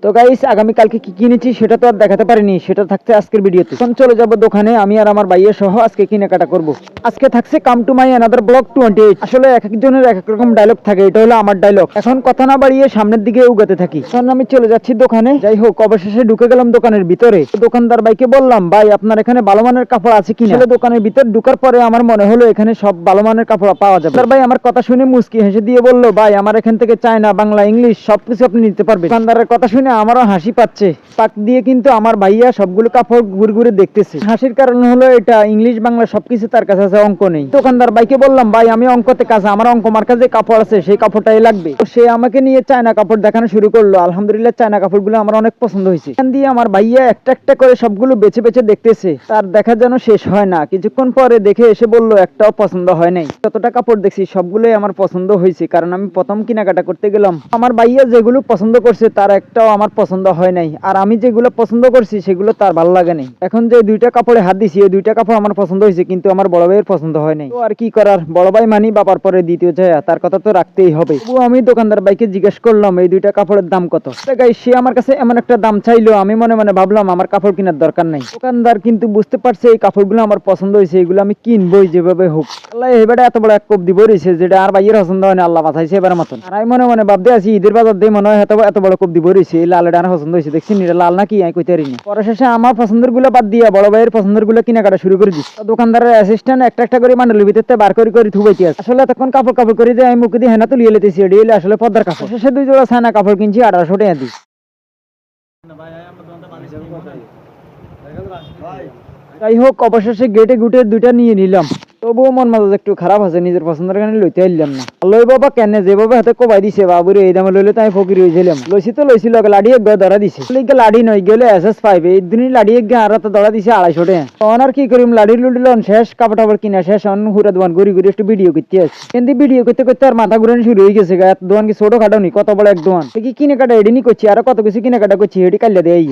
তো গাইস আগামীকালকে কি কিনেছি সেটা তো আর দেখাতে পারিনি, সেটা থাকছে আজকের ভিডিওতে। এখন চলে যাব দোকানে, আমি আর আমার ভাইয়ের সহ আজকে কেনাকাটা করব। আজকে থাকছে come to my another blog 28। আসলে এক একজনের এক এক রকম ডায়লগ থাকে, এটা হলো আমার ডায়লগ। এখন কথা না বাড়িয়ে সামনের দিকে উগাতে থাকি। এখন আমি চলে যাচ্ছি দোকানে। যাই হোক, অবশেষে ঢুকে গেলাম দোকানের ভিতরে। দোকানদার ভাইকে বললাম, ভাই আপনার এখানে ভালো মানের কাপড় আছে কিনা। আসলে দোকানের ভিতর ঢুকার পরে আমার মনে হলো এখানে সব ভালো মানের কাপড় পাওয়া যাবে। দোকানদার ভাই আমার কথা শুনে মুচকি হেসে দিয়ে বলল, ভাই আমার এখান থেকে চায়না, বাংলা, ইংলিশ সবকিছু আপনি নিতে পারবেন। দোকানদারের কথা শুনে আমারও হাসি পাচ্ছে। পাক দিয়ে কিন্তু আমার ভাইয়া সবগুলো কাপড় ঘুরে ঘুরে দেখতেছে। হাসির কারণ হলো এটা ইংলিশ বাংলা সবকিছু তার কাছে আছে, অঙ্ক নেই। দোকানদার ভাইকে বললাম, ভাই আমি অঙ্কতে কাছে, আমার অঙ্ক মার্কা যে কাপড় আছে সেই কাপড়টাই লাগবে। তো সে আমাকে নিয়ে চায়না কাপড় দেখানো শুরু করলো। আলহামদুলিল্লাহ চায়না কাপড়গুলো আমার অনেক পছন্দ হয়েছে। এখান দিয়ে আমার ভাইয়া একটা একটা করে সবগুলো বেছে বেছে দেখতেছে, তার দেখা যেন শেষ হয় না। কিছুক্ষণ পরে দেখে এসে বলল, একটাও পছন্দ হয় নাই। যতটা কাপড় দেখছি সবগুলোই আমার পছন্দ হয়েছে, কারণ আমি প্রথম কেনাকাটা করতে গেলাম। আমার ভাইয়া যেগুলো পছন্দ করছে তার একটাও আমার পছন্দ হয় নাই, আর আমি যেগুলো পছন্দ করছি সেগুলো তার ভালো লাগে নাই। এখন যে দুইটা কাপড়ে হাত দিছি এই দুইটা কাপড় আমার পছন্দ হয়েছে, কিন্তু আমার বড় ভাইয়ের পছন্দ হয় নাই। তো আর কি করার, বড় ভাই মানি বাবার পরে দ্বিতীয় যায়, তার কথা তো রাখতেই হবে। তবুও আমি দোকানদার ভাইকে জিজ্ঞেস করলাম এই দুইটা কাপড়ের দাম কত। গাইস সে আমার কাছে এমন একটা দাম চাইলো, আমি মনে মনে ভাবলাম আমার কাপড় কেনার দরকার নাই। দোকানদার কিন্তু বুঝতে পারছে এই কাপড়গুলো আমার পছন্দ হয়েছে, এগুলো আমি কিনবই যেভাবে হোক। আল্লাহ এবারে এত বড় এক কোপ দিব রয়েছে, যেটা আর ভাইয়ের পছন্দ হয় না, আল্লাহ বাঁচাইছে এবার মতন। আর আমি মনে মনে ভাবতে আছি ঈদের বাজার দিয়ে মনে হয় এত বড় কোপ দিব রয়েছে। এই লাল এটা পছন্দ হয়েছে, দেখছি এটা লাল নাকি আমি কইতে পারিনি। পরে শেষে আমার পছন্দের গুলো বাদ দিয়ে বড় ভাইয়ের পছন্দের গুলো কেনাকাটা শুরু করে দিচ্ছি। দোকানদারের অ্যাসিস্ট্যান্ট একটা একটা করে মান্ডলের ভিতরে বার করে থুবাইতে আছে। আসলে তখন কাপড় করে দিয়ে আমি মুখে দিয়ে হেনা তুলিয়ে লেতেছি, এটি হলে আসলে পদ্মার কাপড়। শেষে দুই জোড়া ছানা কাপড় কিনছি 1800 টাকা দিই। যাই হোক, অবশেষে গেটে গুটে দুইটা নিয়ে নিলাম। তবুও মন মাঝে একটু খারাপ আছে, নিজের পছন্দের কারণে লইতে আইলাম না। লই বাবা কেন যেভাবে হাতে কোবাই দিছে, বাবুরে এই দামে লইলে তাই ফকির হয়েছিলাম। লইছি লাড়ি এক ধরা দিছে, লাড়ি নই গেলে SS5 এই দিনই লাড়ি এক আর ধরা দিছে 250 টাকা। তখন আর কি করিম, লাড়ি লুটিলন শেষ, কাপড় টাপড় কিনা শেষ, হুরা দোয়ান ঘুরি ঘুরি একটু ভিডিও করতে আসছি। কিন্তু ভিডিও করতে করতে আর মাথা ঘুরানি শুরু হয়ে গেছে। দোয়ান কি ছোট খাটো নি, কত বড় এক দোয়ান। কি কিনে কাটা এডিনি করছি, আর কত কিছু কিনে কাটা করছি, এটি কাল্লা দেয়।